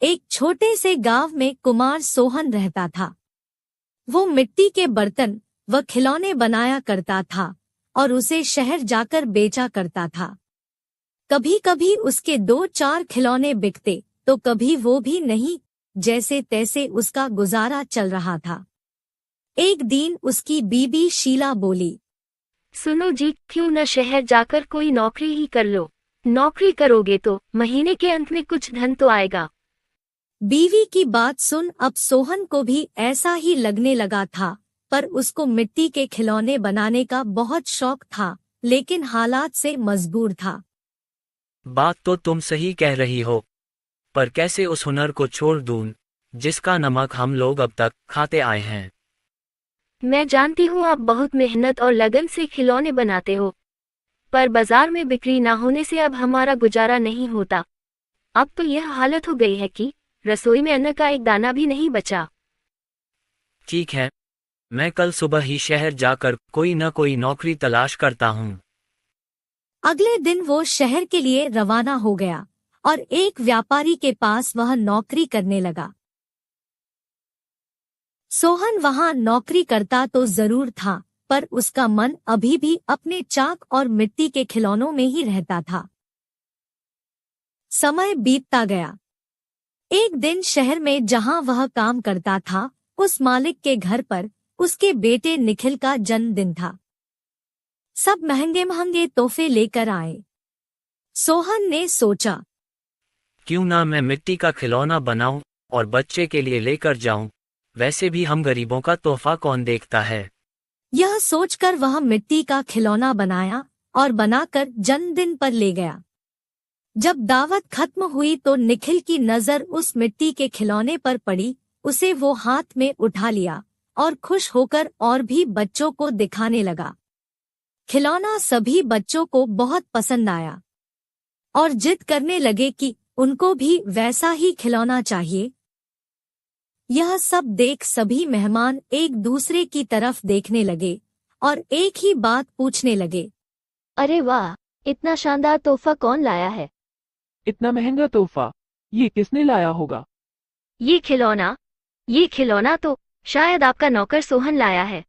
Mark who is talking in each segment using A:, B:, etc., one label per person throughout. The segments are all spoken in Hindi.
A: एक छोटे से गांव में कुमार सोहन रहता था। वो मिट्टी के बर्तन व खिलौने बनाया करता था और उसे शहर जाकर बेचा करता था। कभी कभी उसके 2-4 खिलौने बिकते तो कभी वो भी नहीं, जैसे तैसे उसका गुजारा चल रहा था। एक दिन उसकी बीबी शीला बोली,
B: सुनो जी, क्यों न शहर जाकर कोई नौकरी ही कर लो। नौकरी करोगे तो महीने के अंत में कुछ धन तो आएगा।
A: बीवी की बात सुन अब सोहन को भी ऐसा ही लगने लगा था, पर उसको मिट्टी के खिलौने बनाने का बहुत शौक था, लेकिन हालात से मजबूर था।
C: बात तो तुम सही कह रही हो, पर कैसे उस हुनर को छोड़ दूं, जिसका नमक हम लोग अब तक खाते आए हैं।
B: मैं जानती हूँ आप बहुत मेहनत और लगन से खिलौने बनाते हो, पर बाजार में बिक्री ना होने से अब हमारा गुजारा नहीं होता। अब तो यह हालत हो गई है कि रसोई में अन्न का एक दाना भी नहीं बचा।
C: ठीक है, मैं कल सुबह ही शहर जाकर कोई न कोई नौकरी तलाश करता हूँ।
A: अगले दिन वो शहर के लिए रवाना हो गया और एक व्यापारी के पास वह नौकरी करने लगा। सोहन वहां नौकरी करता तो जरूर था, पर उसका मन अभी भी अपने चाक और मिट्टी के खिलौनों में ही रहता था। समय बीतता गया। एक दिन शहर में जहां वह काम करता था, उस मालिक के घर पर उसके बेटे निखिल का जन्मदिन था। सब महंगे महंगे तोहफे लेकर आए। सोहन ने सोचा,
C: क्यों ना मैं मिट्टी का खिलौना बनाऊं और बच्चे के लिए लेकर जाऊं, वैसे भी हम गरीबों का तोहफा कौन देखता है।
A: यह सोचकर वह मिट्टी का खिलौना बनाया और बनाकर जन्मदिन पर ले गया। जब दावत खत्म हुई तो निखिल की नजर उस मिट्टी के खिलौने पर पड़ी। उसे वो हाथ में उठा लिया और खुश होकर और भी बच्चों को दिखाने लगा। खिलौना सभी बच्चों को बहुत पसंद आया और जिद करने लगे कि उनको भी वैसा ही खिलौना चाहिए। यह सब देख सभी मेहमान एक दूसरे की तरफ देखने लगे और एक ही बात पूछने लगे,
B: अरे वाह, इतना शानदार तोहफा कौन लाया है?
D: इतना महंगा तोहफा ये किसने लाया होगा?
B: ये खिलौना तो शायद आपका नौकर सोहन लाया है।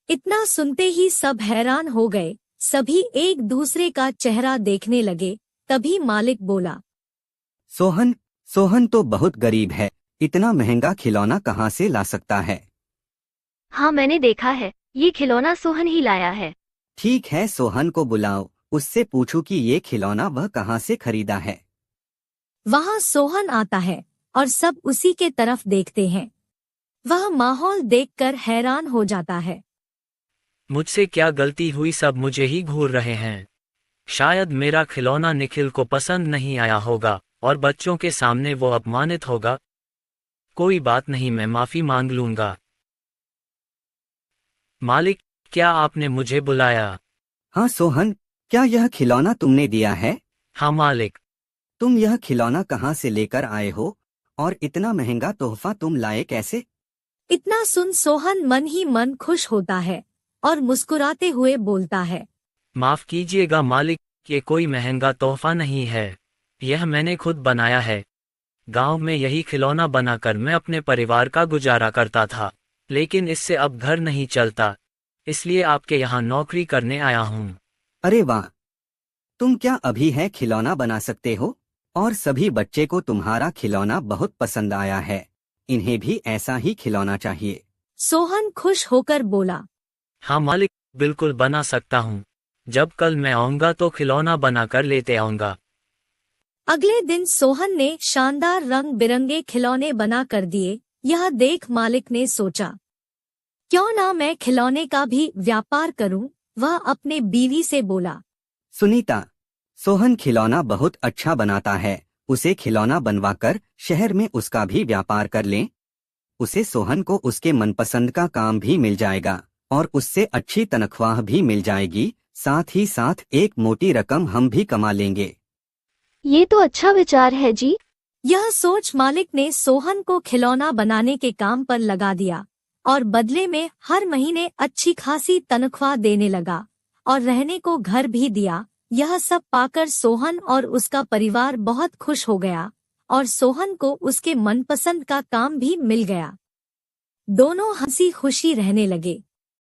A: इतना सुनते ही सब हैरान हो गए। सभी एक दूसरे का चेहरा देखने लगे। तभी मालिक बोला,
E: सोहन सोहन तो बहुत गरीब है, इतना महंगा खिलौना कहाँ से ला सकता है?
B: हाँ, मैंने देखा है, ये खिलौना सोहन ही लाया है।
E: ठीक है, सोहन को बुलाओ, उससे पूछो कि ये खिलौना वह कहाँ से खरीदा है।
A: वहाँ सोहन आता है और सब उसी के तरफ देखते हैं। वह माहौल देखकर हैरान हो जाता है।
C: मुझसे क्या गलती हुई, सब मुझे ही घूर रहे हैं। शायद मेरा खिलौना निखिल को पसंद नहीं आया होगा और बच्चों के सामने वो अपमानित होगा। कोई बात नहीं, मैं माफी मांग लूंगा। मालिक, क्या आपने मुझे बुलाया?
E: हाँ सोहन, क्या यह खिलौना तुमने दिया है?
C: हाँ मालिक।
E: तुम यह खिलौना कहाँ से लेकर आए हो और इतना महंगा तोहफा तुम लाए कैसे?
A: इतना सुन सोहन मन ही मन खुश होता है और मुस्कुराते हुए बोलता है,
C: माफ कीजिएगा मालिक, ये कोई महंगा तोहफा नहीं है, यह मैंने खुद बनाया है। गांव में यही खिलौना बनाकर मैं अपने परिवार का गुजारा करता था, लेकिन इससे अब घर नहीं चलता, इसलिए आपके यहाँ नौकरी करने आया हूँ।
E: अरे वाह, तुम क्या अभी है खिलौना बना सकते हो? और सभी बच्चे को तुम्हारा खिलौना बहुत पसंद आया है, इन्हें भी ऐसा ही खिलौना चाहिए।
A: सोहन खुश होकर बोला,
C: हाँ मालिक, बिल्कुल बना सकता हूँ। जब कल मैं आऊँगा तो खिलौना बना कर लेते आऊँगा।
A: अगले दिन सोहन ने शानदार रंग बिरंगे खिलौने बना कर दिए। यह देख मालिक ने सोचा, क्यों ना मैं खिलौने का भी व्यापार करूं। वह अपने बीवी से बोला,
E: सुनीता, सोहन खिलौना बहुत अच्छा बनाता है, उसे खिलौना बनवाकर शहर में उसका भी व्यापार कर लें। उसे सोहन को उसके मनपसंद का काम भी मिल जाएगा और उससे अच्छी तनख्वाह भी मिल जाएगी, साथ ही साथ एक मोटी रकम हम भी कमा लेंगे।
B: ये तो अच्छा विचार है जी।
A: यह सोच मालिक ने सोहन को खिलौना बनाने के काम पर लगा दिया और बदले में हर महीने अच्छी खासी तनख्वाह देने लगा और रहने को घर भी दिया। यह सब पाकर सोहन और उसका परिवार बहुत खुश हो गया और सोहन को उसके मनपसंद का काम भी मिल गया। दोनों हंसी खुशी रहने लगे।